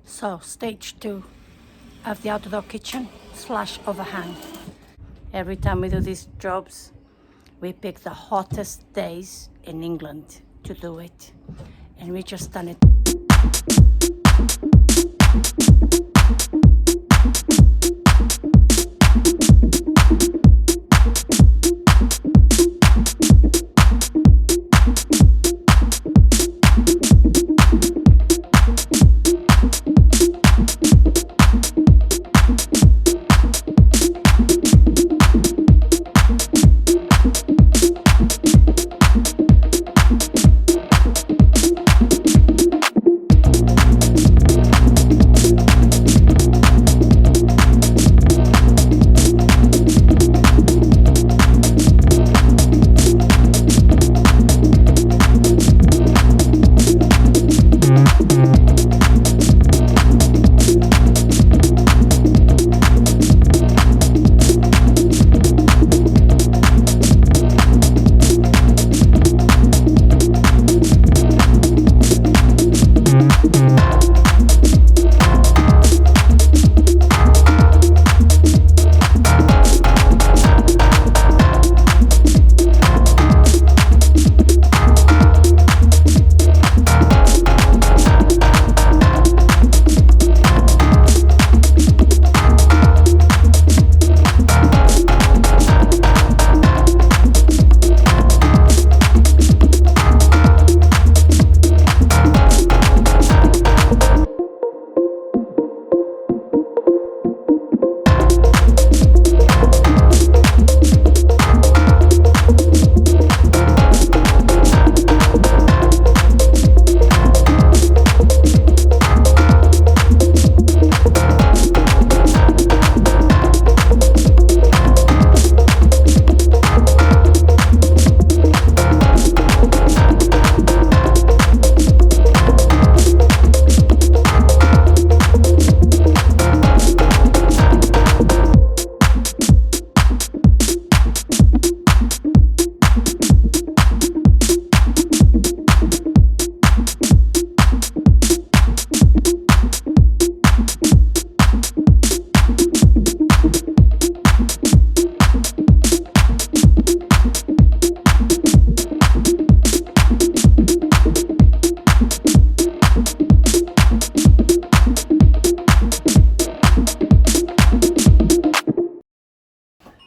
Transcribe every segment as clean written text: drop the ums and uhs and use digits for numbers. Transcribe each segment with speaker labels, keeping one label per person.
Speaker 1: So stage 2 of the outdoor kitchen / overhang. Every time we do these jobs, we pick the hottest days in England to do it. And we just done it.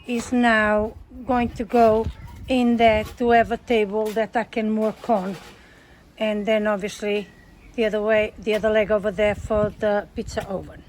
Speaker 1: Is now going to go in there to have a table that I can work on, and then obviously the other leg over there for the pizza oven.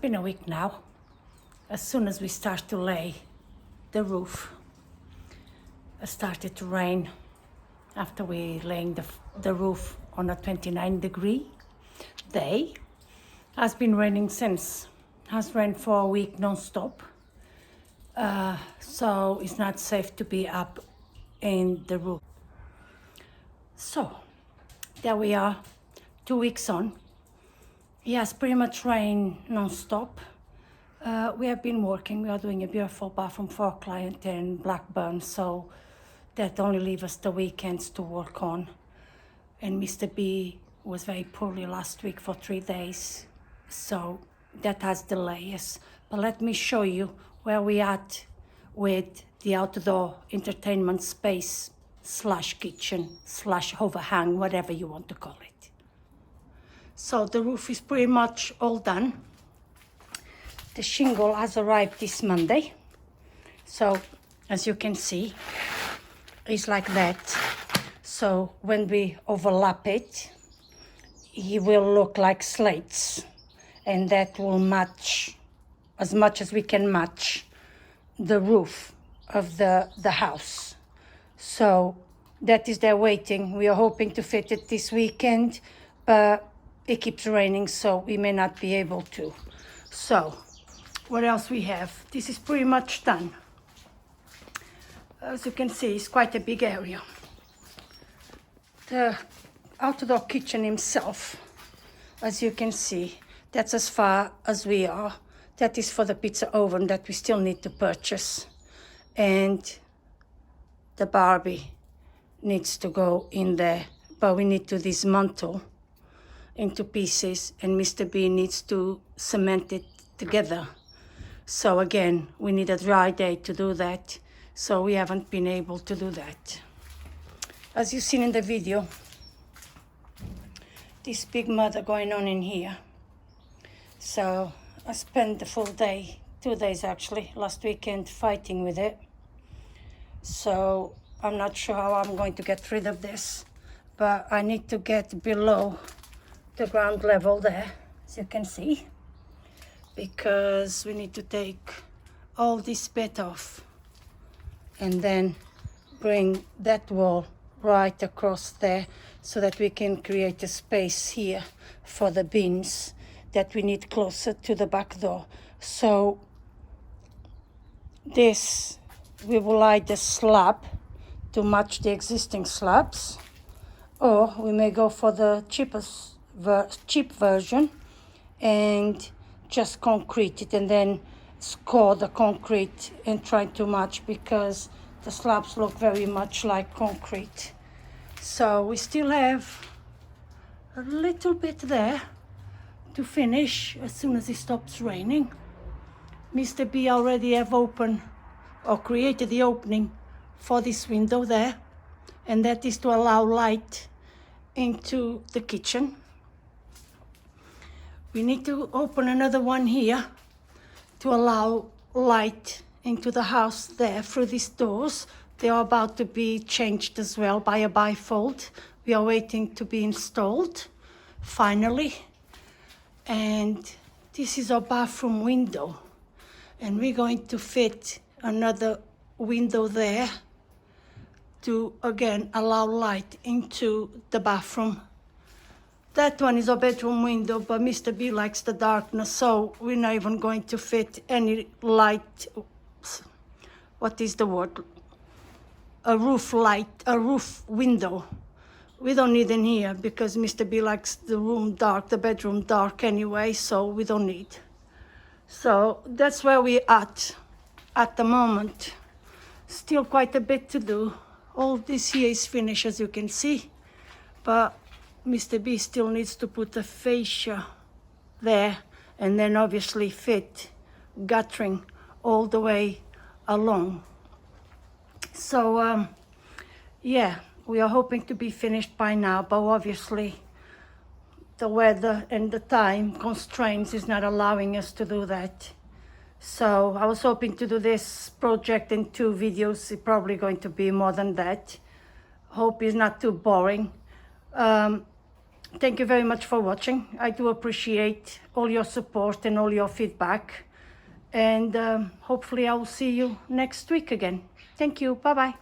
Speaker 1: been a week now. As soon as we start to lay the roof, it started to rain after we laying the roof on a 29-degree day. Has been raining since. Has rained for a week non-stop. So it's not safe to be up in the roof. So there we are, 2 weeks on. It has pretty much rained non-stop. We have been working. We are doing a beautiful bathroom for a client in Blackburn, so that only leaves us the weekends to work on. And Mr. B was very poorly last week for 3 days, so that has delays. But let me show you where we at with the outdoor entertainment space / kitchen / overhang, whatever you want to call it. So the roof is pretty much all done. The shingle has arrived this Monday. So as you can see, it's like that. So when we overlap it, it will look like slates, and that will match as much as we can match the roof of the house. So that is there waiting. We are hoping to fit it this weekend, but it keeps raining, so we may not be able to. So what else we have? This is pretty much done. As you can see, it's quite a big area. The outdoor kitchen himself, as you can see, that's as far as we are. That is for the pizza oven that we still need to purchase. And the Barbie needs to go in there, but we need to dismantle into pieces, and Mr. B needs to cement it together. So again, we need a dry day to do that, so we haven't been able to do that. As you've seen in the video, this big murder going on in here. So I spent the full day, 2 days actually, last weekend fighting with it. So I'm not sure how I'm going to get rid of this, but I need to get below the ground level there, as you can see, because we need to take all this bit off and then bring that wall right across there so that we can create a space here for the bins that we need closer to the back door. So this, we will either slab to match the existing slabs, or we may go for the cheap version and just concrete it and then score the concrete and try to match, because the slabs look very much like concrete. So we still have a little bit there to finish as soon as it stops raining. Mr. B already have opened or created the opening for this window there, and that is to allow light into the kitchen. We need to open another one here to allow light into the house there through these doors. They are about to be changed as well by a bifold. We are waiting to be installed finally. And this is our bathroom window, and we're going to fit another window there to again allow light into the bathroom. That one is a bedroom window, but Mr. B likes the darkness, so we're not even going to fit any light. What is the word? A roof light, a roof window. We don't need in here because Mr. B likes the room dark, the bedroom dark anyway, so we don't need. So that's where we're at the moment. Still quite a bit to do. All this here is finished, as you can see, but Mr. B still needs to put a fascia there and then obviously fit guttering all the way along. So yeah, we are hoping to be finished by now, but obviously the weather and the time constraints is not allowing us to do that. So I was hoping to do this project in 2 videos. It's probably going to be more than that. Hope it's not too boring. thank you very much for watching. I do appreciate all your support and all your feedback. And hopefully I will see you next week again. Thank you. Bye-bye.